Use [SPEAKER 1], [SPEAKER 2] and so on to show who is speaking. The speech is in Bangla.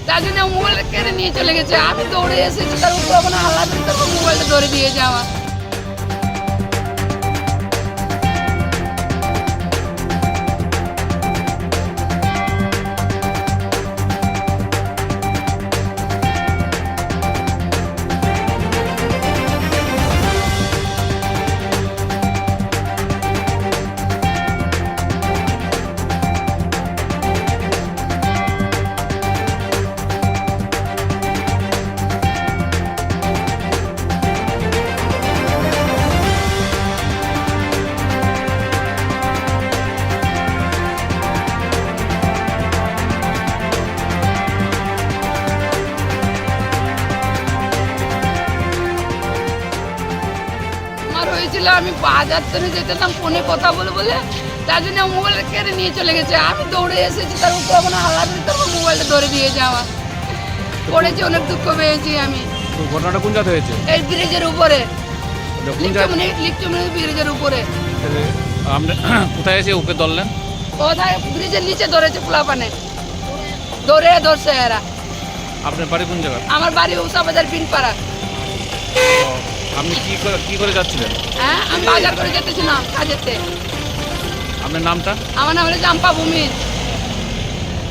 [SPEAKER 1] তার জন্য মোবাইলটা কেড়ে নিয়ে চলে গেছে। আমি দৌড়ে এসেছি, তার উপর ওখানে হাল্লা দিতে মোবাইলটা ধরে দিয়েছে আমার। হয়েছিল আমি বাজার থেকে যেতাম ফোনে কথা বলে তার জন্য মোবাইলটা কেড়ে নিয়ে চলে গেছে। আমি দৌড়ে এসেছি, তার উপর ওখানে হাল্লা দিতে মোবাইলটা ধরে দিয়েছে আমার। পড়েছি, অনেক দুঃখ পেয়েছি আমি।
[SPEAKER 2] ঘটনাটা কোন জায়গায় হয়েছে?
[SPEAKER 1] এই ব্রিজের উপরে, লিকচুমনি ব্রিজের উপরে।
[SPEAKER 2] আপনি কোথায় এসে ওকে ধরলেন?
[SPEAKER 1] কোথায়? ব্রিজের নিচে ধরেছে পোলাপানে, ধরছে এরা।
[SPEAKER 2] আপনার বাড়ি কোন জায়গা?
[SPEAKER 1] আমার বাড়ি উষাবাজার বিনপাড়া।
[SPEAKER 2] আপনি কি করে যাচ্ছিলেন?
[SPEAKER 1] হ্যাঁ, আমি বাজার করে যেতেছিলাম কাজেতে।
[SPEAKER 2] আপনার নামটা?
[SPEAKER 1] আমার নাম হলো জাম্পা ভূমি।